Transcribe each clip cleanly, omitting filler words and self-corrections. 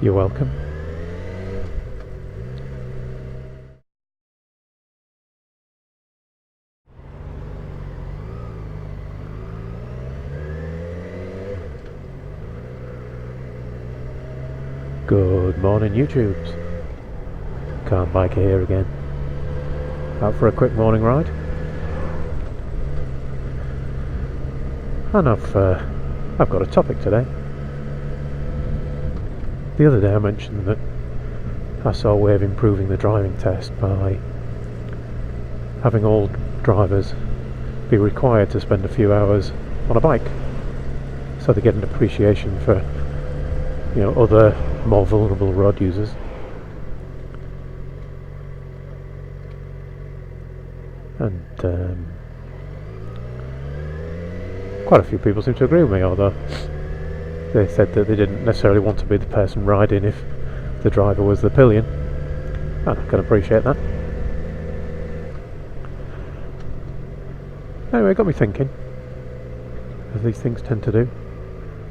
You're welcome. Good morning, YouTubes. Car and Biker here again. Out for a quick morning ride. And I've got a topic today. The other day I mentioned that I saw a way of improving the driving test by having all drivers be required to spend a few hours on a bike, so they get an appreciation for, you know, other more vulnerable road users. And quite a few people seem to agree with me, although they said that they didn't necessarily want to be the person riding if the driver was the pillion, and I can appreciate that. Anyway, it got me thinking, as these things tend to do.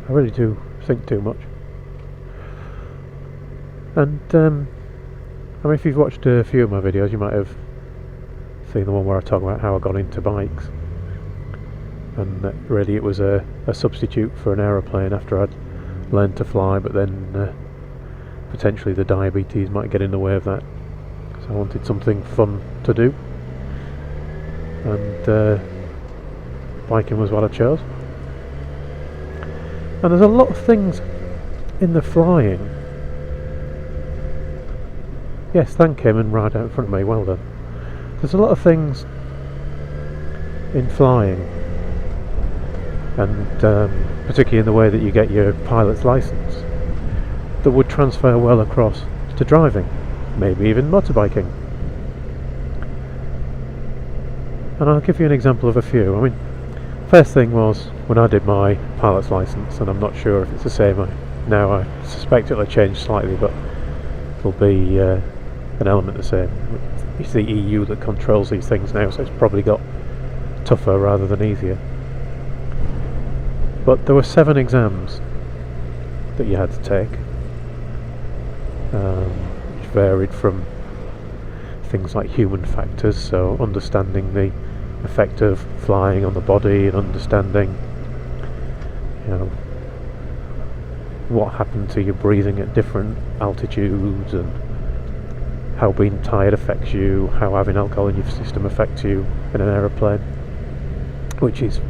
I really do think too much. And I mean, if you've watched a few of my videos, you might have seen the one where I talk about how I got into bikes, and that really it was a substitute for an aeroplane after I'd learned to fly, but then potentially the diabetes might get in the way of that, so I wanted something fun to do, and biking was what I chose. And there's a lot of things in the flying. Yes, thank him, and right out in front of me, well done. There's a lot of things in flying, and particularly in the way that you get your pilot's license, that would transfer well across to driving, maybe even motorbiking. And I'll give you an example of a few. I mean, first thing was when I did my pilot's license, and I'm not sure if it's the same now. I suspect it'll change slightly, but it'll be an element the same. It's the EU that controls these things now, so it's probably got tougher rather than easier. But there were 7 exams that you had to take, which varied from things like human factors, so understanding the effect of flying on the body, and understanding, you know, what happened to your breathing at different altitudes, and how being tired affects you, how having alcohol in your system affects you in an aeroplane, which is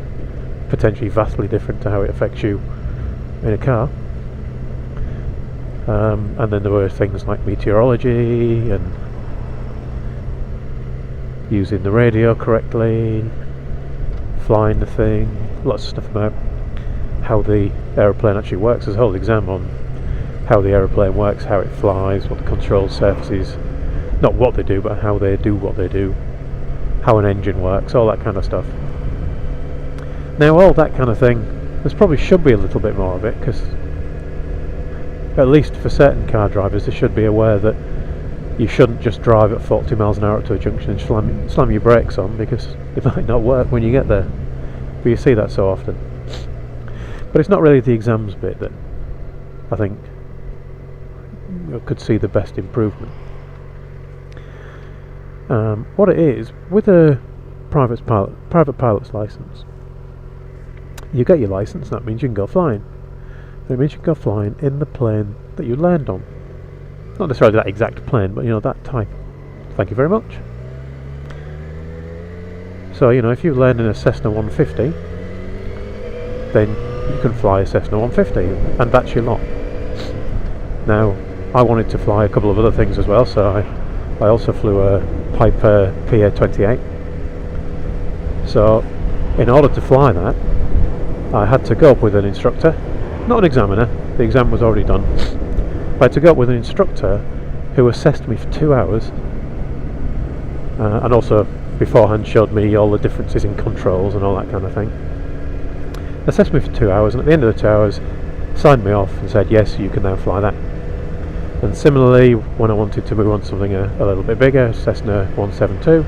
potentially vastly different to how it affects you in a car. And then there were things like meteorology, and using the radio correctly, flying the thing, lots of stuff about how the aeroplane actually works. There's a whole exam on how the aeroplane works, how it flies, what the control surfaces, not what they do, but how they do what they do, how an engine works, all that kind of stuff. Now, all that kind of thing, there probably should be a little bit more of it, because at least for certain car drivers, they should be aware that you shouldn't just drive at 40 miles an hour up to a junction and slam your brakes on, because it might not work when you get there. But you see that so often. But it's not really the exams bit that I think could see the best improvement. What it is, with a private pilot's license, you get your license, that means you can go flying. And it means you can go flying in the plane that you land on. Not necessarily that exact plane, but you know, that type. Thank you very much. So, you know, if you land in a Cessna 150, then you can fly a Cessna 150, and that's your lot. Now, I wanted to fly a couple of other things as well, so I also flew a Piper PA-28. So, in order to fly that, I had to go up with an instructor, not an examiner. The exam was already done. I had to go up with an instructor who assessed me for 2 hours, and also beforehand showed me all the differences in controls and all that kind of thing. Assessed me for 2 hours, and at the end of the 2 hours signed me off and said, yes, you can now fly that. And similarly, when I wanted to move on to something a little bit bigger, Cessna 172,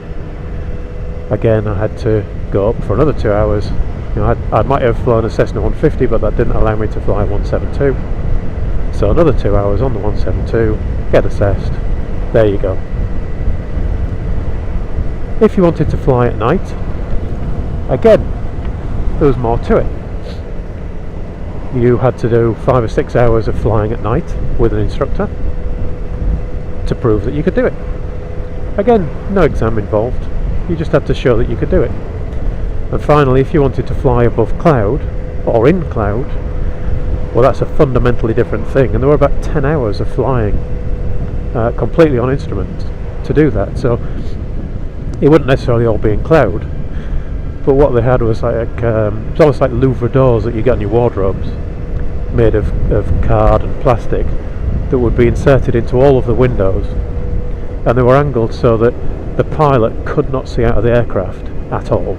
again I had to go up for another 2 hours. You know, I might have flown a Cessna 150, but that didn't allow me to fly 172. So another 2 hours on the 172, get assessed, there you go. If you wanted to fly at night, again, there was more to it. You had to do 5 or 6 hours of flying at night with an instructor to prove that you could do it. Again, no exam involved, you just had to show that you could do it. And finally, if you wanted to fly above cloud, or in cloud, well, that's a fundamentally different thing, and there were about 10 hours of flying completely on instruments to do that. So it wouldn't necessarily all be in cloud, but what they had was like it's almost like Louvre doors that you get in your wardrobes, made of card and plastic, that would be inserted into all of the windows, and they were angled so that the pilot could not see out of the aircraft at all,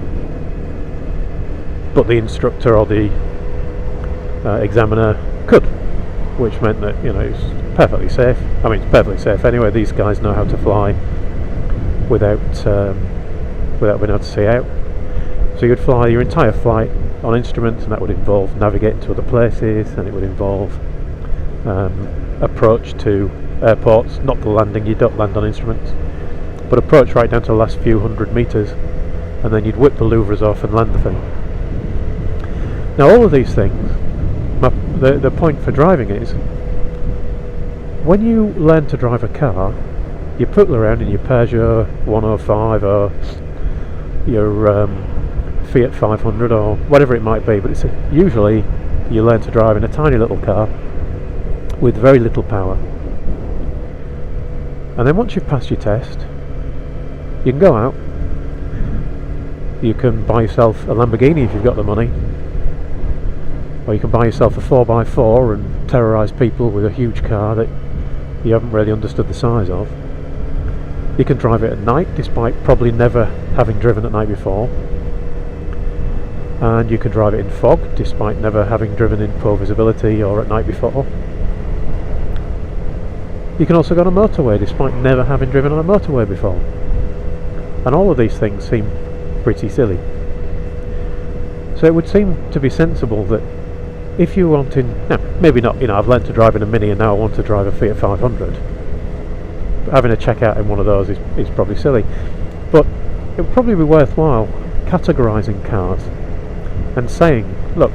but the instructor or the examiner could, which meant that, you know, it's perfectly safe. I mean, it's perfectly safe anyway. These guys know how to fly without being able to see out. So you'd fly your entire flight on instruments, and that would involve navigating to other places, and it would involve approach to airports, not the landing. You don't land on instruments, but approach right down to the last few hundred metres, and then you'd whip the louvres off and land the thing. Now, all of these things, the point for driving is, when you learn to drive a car, you poodle around in your Peugeot 105 or your Fiat 500 or whatever it might be, but it's usually you learn to drive in a tiny little car with very little power. And then once you've passed your test, you can go out, you can buy yourself a Lamborghini if you've got the money, or you can buy yourself a 4x4 and terrorise people with a huge car that you haven't really understood the size of. You can drive it at night, despite probably never having driven at night before, and you can drive it in fog, despite never having driven in poor visibility or at night before. You can also go on a motorway, despite never having driven on a motorway before. And all of these things seem pretty silly. So it would seem to be sensible that if you wanted, now, maybe not, you know, I've learned to drive in a Mini and now I want to drive a Fiat 500. But having a checkout in one of those is probably silly. But it would probably be worthwhile categorising cars and saying, look,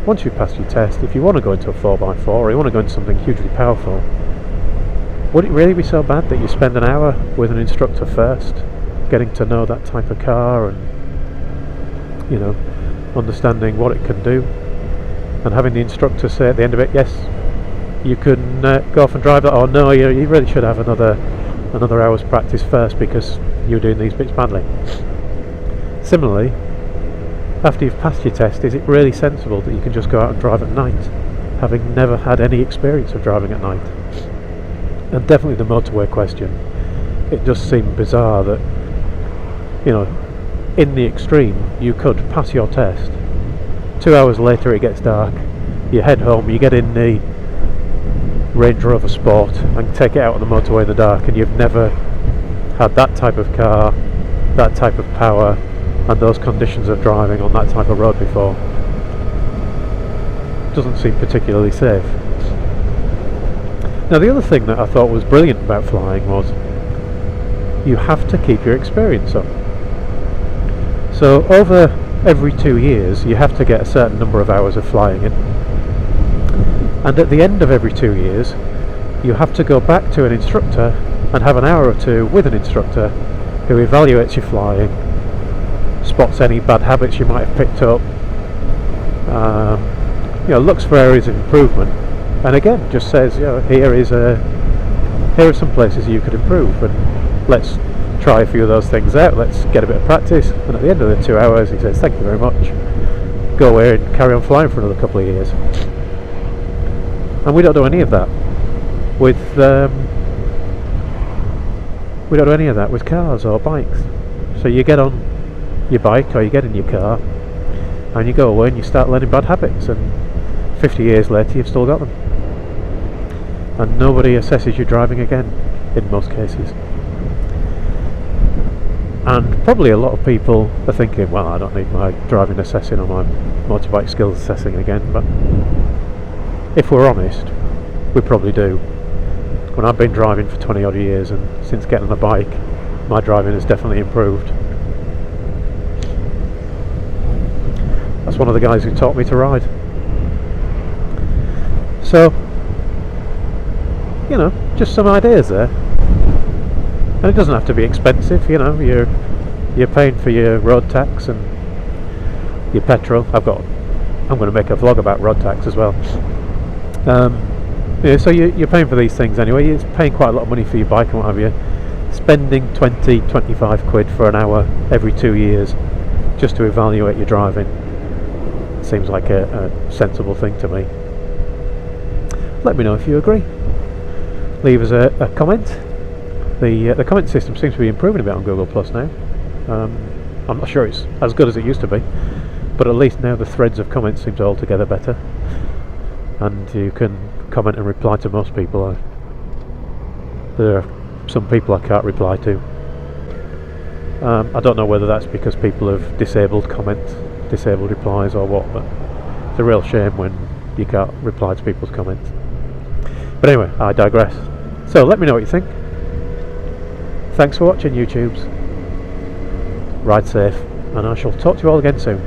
once you've passed your test, if you want to go into a 4x4 or you want to go into something hugely powerful, would it really be so bad that you spend an hour with an instructor first, getting to know that type of car and, you know, understanding what it can do, and having the instructor say at the end of it, yes, you can go off and drive that, or no, you really should have another hour's practice first because you're doing these bits badly. Similarly, after you've passed your test, is it really sensible that you can just go out and drive at night, having never had any experience of driving at night? And definitely the motorway question. It just seemed bizarre that, you know, in the extreme, you could pass your test, 2 hours later it gets dark, you head home, you get in the Range Rover Sport and take it out on the motorway in the dark, and you've never had that type of car, that type of power, and those conditions of driving on that type of road before. Doesn't seem particularly safe. Now, the other thing that I thought was brilliant about flying was you have to keep your experience up. So over every 2 years you have to get a certain number of hours of flying in, and at the end of every 2 years you have to go back to an instructor and have an hour or two with an instructor who evaluates your flying, spots any bad habits you might have picked up, you know, looks for areas of improvement, and again just says, you know, here are some places you could improve, and let's try a few of those things out, let's get a bit of practice. And at the end of the 2 hours he says, thank you very much, go away and carry on flying for another couple of years. And we don't do any of that with cars or bikes. So you get on your bike or you get in your car and you go away and you start learning bad habits, and 50 years later you've still got them, and nobody assesses your driving again in most cases. And probably a lot of people are thinking, well, I don't need my driving assessing or my motorbike skills assessing again. But if we're honest, we probably do. When I've been driving for 20 odd years, and since getting on a bike, my driving has definitely improved. That's one of the guys who taught me to ride. So, you know, just some ideas there. And it doesn't have to be expensive, you know, you're paying for your road tax and your petrol. I'm going to make a vlog about road tax as well. Yeah, so you're paying for these things anyway. You're paying quite a lot of money for your bike and what have you. Spending 20-25 quid for an hour every 2 years just to evaluate your driving seems like a sensible thing to me. Let me know if you agree. Leave us a comment. The comment system seems to be improving a bit on Google Plus now. I'm not sure it's as good as it used to be, but at least now the threads of comments seem to hold together better, and you can comment and reply to most people. There are some people I can't reply to. I don't know whether that's because people have disabled replies or what, but it's a real shame when you can't reply to people's comments. But anyway, I digress. So let me know what you think. Thanks for watching, YouTubes. Ride safe, and I shall talk to you all again soon.